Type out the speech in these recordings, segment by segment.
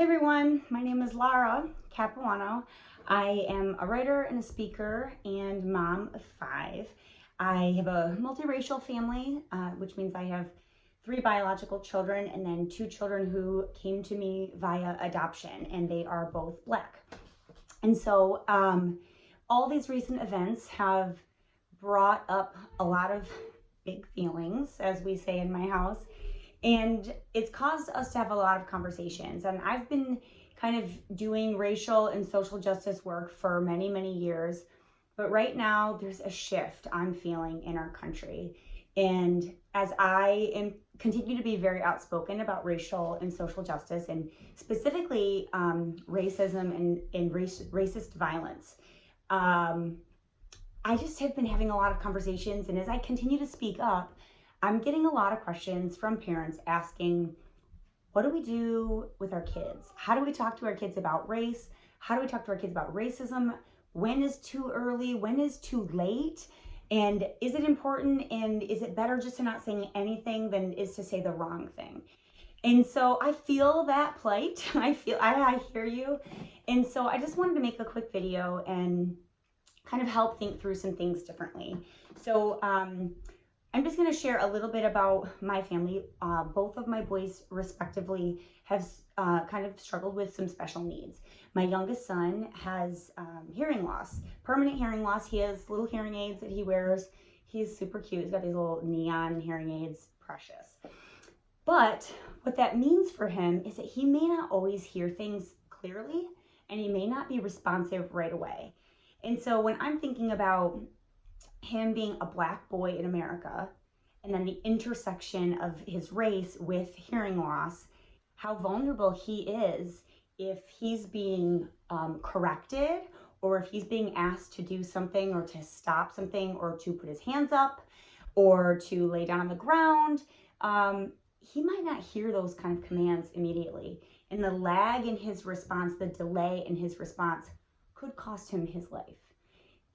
Hey everyone, my name is Lara Capuano. I am a writer and a speaker and mom of 5. I have a multiracial family, which means I have 3 biological children and then 2 children who came to me via adoption, and they are both Black. And so all these recent events have brought up a lot of big feelings, as we say in my house, and it's caused us to have a lot of conversations. And I've been kind of doing racial and social justice work for many, many years. But right now, there's a shift I'm feeling in our country. And as I am continue to be very outspoken about racial and social justice, and specifically racism and racist violence, I just have been having a lot of conversations. And as I continue to speak up, I'm getting a lot of questions from parents asking, what do we do with our kids? How do we talk to our kids about race? How do we talk to our kids about racism? When is too early? When is too late? And is it important? And is it better just to not saying anything than is to say the wrong thing? And so I feel that plight. I hear you. And so I just wanted to make a quick video and kind of help think through some things differently. So I'm just going to share a little bit about my family. Both of my boys, respectively, have kind of struggled with some special needs. My youngest son has hearing loss, permanent hearing loss. He has little hearing aids that he wears. He's super cute. He's got these little neon hearing aids, precious. But what that means for him is that he may not always hear things clearly, and he may not be responsive right away. And so when I'm thinking about him being a Black boy in America, and then the intersection of his race with hearing loss, how vulnerable he is if he's being corrected, or if he's being asked to do something or to stop something or to put his hands up or to lay down on the ground. He might not hear those kind of commands immediately. And the lag in his response, the delay in his response could cost him his life.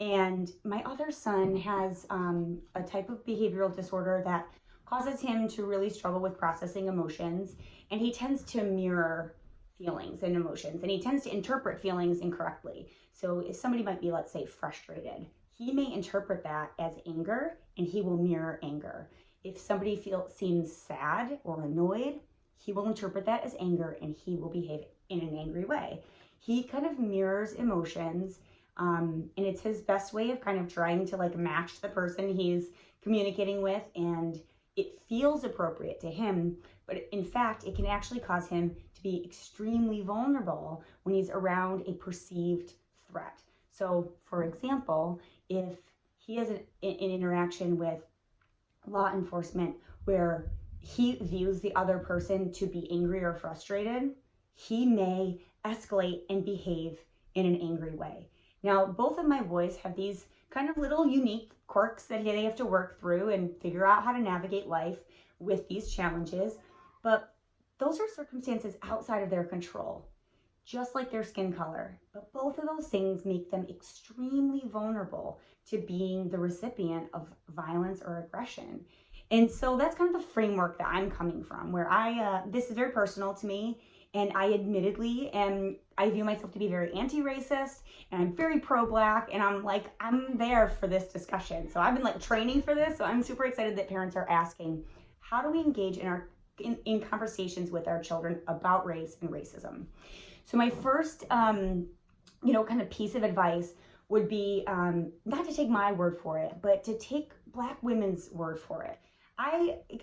And my other son has a type of behavioral disorder that causes him to really struggle with processing emotions. And he tends to mirror feelings and emotions, and he tends to interpret feelings incorrectly. So if somebody might be, let's say, frustrated, he may interpret that as anger, and he will mirror anger. If somebody seems sad or annoyed, he will interpret that as anger, and he will behave in an angry way. He kind of mirrors emotions. And it's his best way of kind of trying to like match the person he's communicating with, and it feels appropriate to him, but in fact it can actually cause him to be extremely vulnerable when he's around a perceived threat. So for example, if he has an interaction with law enforcement where he views the other person to be angry or frustrated, he may escalate and behave in an angry way. Now, both of my boys have these kind of little unique quirks that they have to work through and figure out how to navigate life with these challenges, but those are circumstances outside of their control, just like their skin color. But both of those things make them extremely vulnerable to being the recipient of violence or aggression. And so that's kind of the framework that I'm coming from, where this is very personal to me. And I admittedly I view myself to be very anti-racist, and I'm very pro-Black, and I'm there for this discussion. So I've been like training for this. So I'm super excited that parents are asking, how do we engage in conversations with our children about race and racism? So my first, kind of piece of advice would be not to take my word for it, but to take Black women's word for it.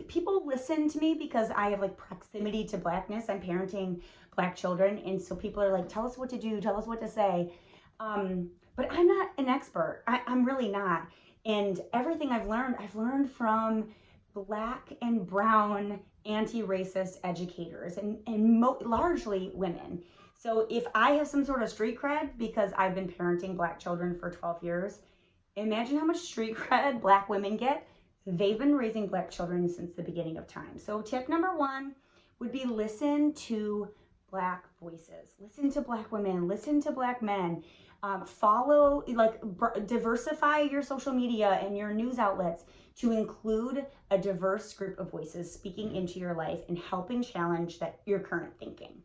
People listen to me because I have like proximity to Blackness. I'm parenting Black children, and so people are like, tell us what to do, tell us what to say. But I'm not an expert. I'm really not. And everything I've learned from Black and brown anti-racist educators, and largely women. So if I have some sort of street cred because I've been parenting Black children for 12 years, imagine how much street cred Black women get. They've been raising Black children since the beginning of time. So tip number 1 would be listen to Black voices. Listen to Black women, listen to Black men. Diversify your social media and your news outlets to include a diverse group of voices speaking into your life and helping challenge your current thinking.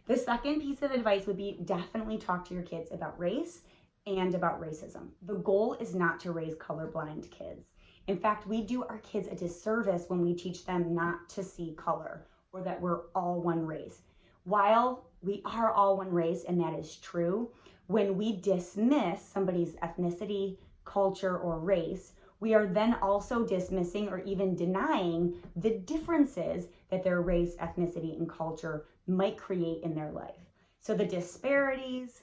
The second piece of advice would be definitely talk to your kids about race and about racism. The goal is not to raise colorblind kids. In fact, we do our kids a disservice when we teach them not to see color or that we're all one race. While we are all one race, and that is true, when we dismiss somebody's ethnicity, culture, or race, we are then also dismissing or even denying the differences that their race, ethnicity, and culture might create in their life. So the disparities,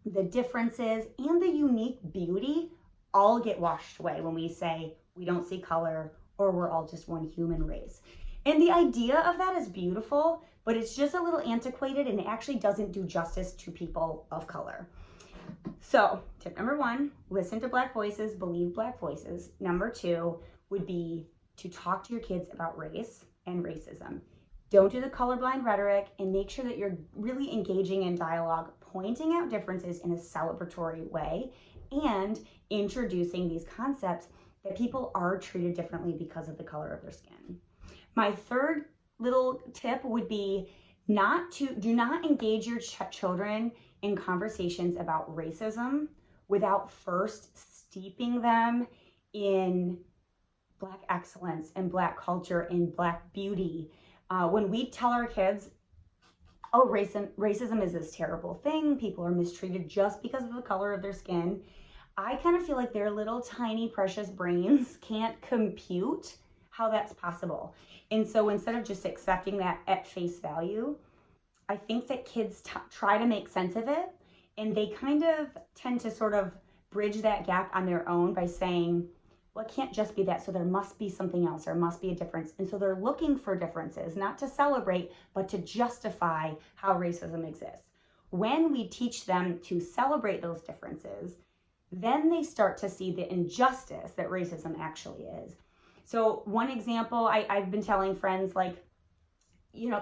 the differences, and the unique beauty all get washed away when we say we don't see color or we're all just one human race. And the idea of that is beautiful, but it's just a little antiquated and it actually doesn't do justice to people of color. So tip number one, listen to Black voices, believe Black voices. Number two would be to talk to your kids about race and racism. Don't do the colorblind rhetoric, and make sure that you're really engaging in dialogue, pointing out differences in a celebratory way, and introducing these concepts that people are treated differently because of the color of their skin. My third little tip would be do not engage your children in conversations about racism without first steeping them in Black excellence and Black culture and Black beauty. When we tell our kids, oh, racism is this terrible thing, people are mistreated just because of the color of their skin, I kind of feel like their little tiny precious brains can't compute how that's possible. And so instead of just accepting that at face value, I think that kids try to make sense of it, and they kind of tend to sort of bridge that gap on their own by saying, well, it can't just be that, so there must be something else, there must be a difference. And so they're looking for differences, not to celebrate, but to justify how racism exists. When we teach them to celebrate those differences, then they start to see the injustice that racism actually is. So one example, I've been telling friends, like,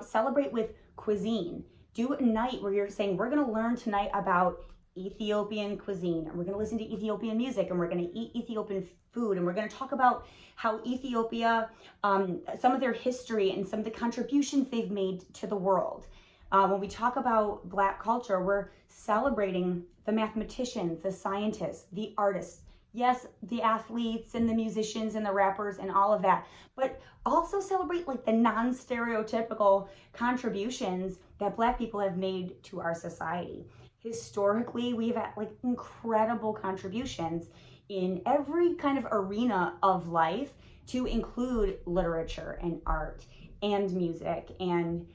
celebrate with cuisine. Do a night where you're saying, we're going to learn tonight about Ethiopian cuisine, and we're going to listen to Ethiopian music, and we're going to eat Ethiopian food, and we're going to talk about how Ethiopia, some of their history and some of the contributions they've made to the world. When we talk about Black culture, we're celebrating the mathematicians, the scientists, the artists, yes, the athletes and the musicians and the rappers and all of that, but also celebrate like the non-stereotypical contributions that Black people have made to our society. Historically, we've had like incredible contributions in every kind of arena of life, to include literature and art and music and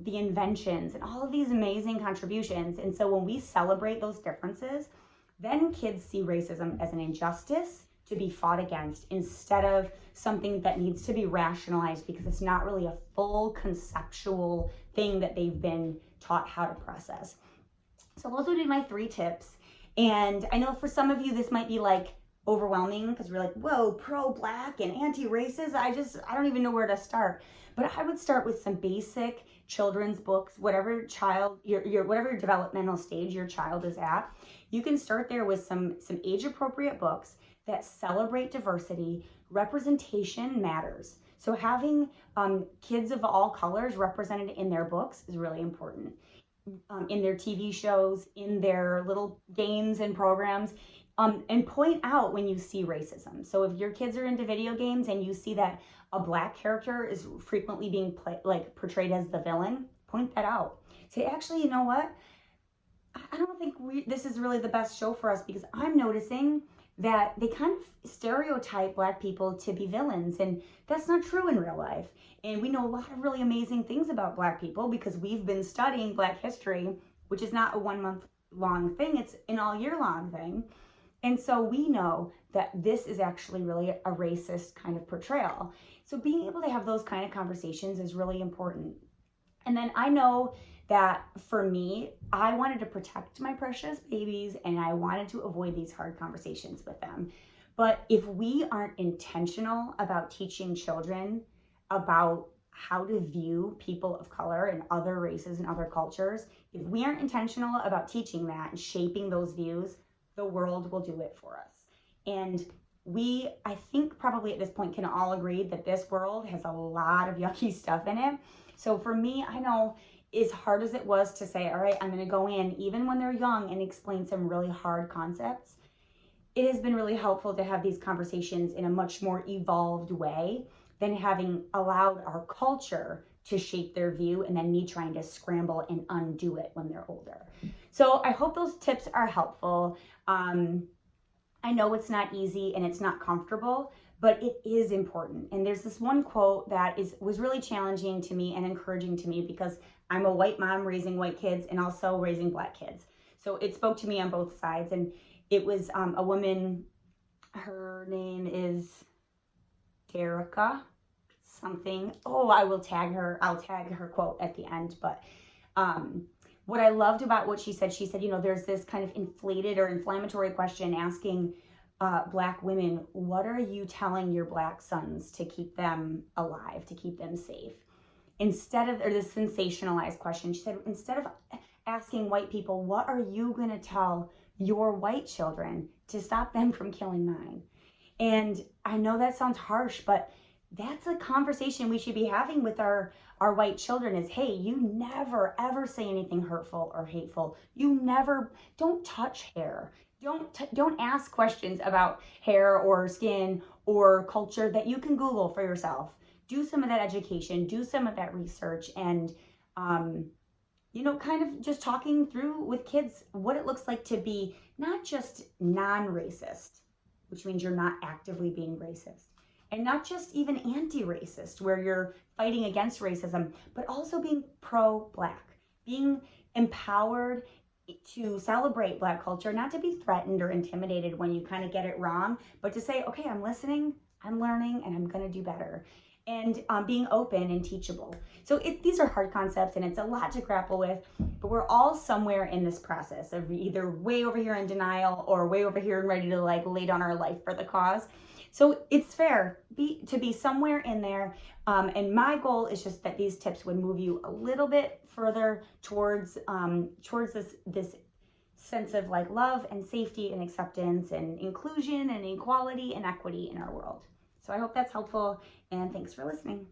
the inventions and all of these amazing contributions. And so when we celebrate those differences, then kids see racism as an injustice to be fought against, instead of something that needs to be rationalized because it's not really a full conceptual thing that they've been taught how to process. So those would be my 3 tips. And I know for some of you this might be like overwhelming because we're like, whoa, pro-Black and anti-racist. I don't even know where to start. But I would start with some basic children's books, whatever whatever developmental stage your child is at. You can start there with some age-appropriate books that celebrate diversity. Representation matters. So having kids of all colors represented in their books is really important. In their TV shows, in their little games and programs, and point out when you see racism. So if your kids are into video games and you see that a Black character is frequently being portrayed as the villain, point that out. Say, actually, you know what? I don't think this is really the best show for us, because I'm noticing that they kind of stereotype Black people to be villains, and that's not true in real life. And we know a lot of really amazing things about Black people because we've been studying Black history, which is not a 1-month long thing, it's an all year long thing. And so we know that this is actually really a racist kind of portrayal. So being able to have those kind of conversations is really important. And then I know that for me, I wanted to protect my precious babies and I wanted to avoid these hard conversations with them. But if we aren't intentional about teaching children about how to view people of color and other races and other cultures, if we aren't intentional about teaching that and shaping those views, the world will do it for us. And I think probably at this point can all agree that this world has a lot of yucky stuff in it. So for me, I know as hard as it was to say, all right, I'm going to go in, even when they're young, and explain some really hard concepts, it has been really helpful to have these conversations in a much more evolved way than having allowed our culture to shape their view and then me trying to scramble and undo it when they're older. So I hope those tips are helpful. I know it's not easy and it's not comfortable, but it is important. And there's this one quote that was really challenging to me and encouraging to me because I'm a white mom raising white kids and also raising Black kids. So it spoke to me on both sides. And it was a woman, her name is Derica something. Oh, I will tag her. I'll tag her quote at the end. But what I loved about what she said, there's this kind of inflated or inflammatory question asking Black women, what are you telling your Black sons to keep them alive, to keep them safe? Or this sensationalized question, she said, instead of asking white people, what are you going to tell your white children to stop them from killing mine? And I know that sounds harsh, but that's a conversation we should be having with our white children is, hey, you never ever say anything hurtful or hateful. Don't touch hair. Don't ask questions about hair or skin or culture that you can Google for yourself. Do some of that education, do some of that research, and kind of just talking through with kids what it looks like to be not just non-racist, which means you're not actively being racist, and not just even anti-racist, where you're fighting against racism, but also being pro-Black, being empowered to celebrate Black culture, not to be threatened or intimidated when you kind of get it wrong, but to say, okay, I'm listening, I'm learning, and I'm going to do better. And being open and teachable. So these are hard concepts and it's a lot to grapple with, but we're all somewhere in this process of either way over here in denial or way over here and ready to lay down our life for the cause. So it's fair to be somewhere in there. And my goal is just that these tips would move you a little bit further towards this sense of love and safety and acceptance and inclusion and equality and equity in our world. So I hope that's helpful, and thanks for listening.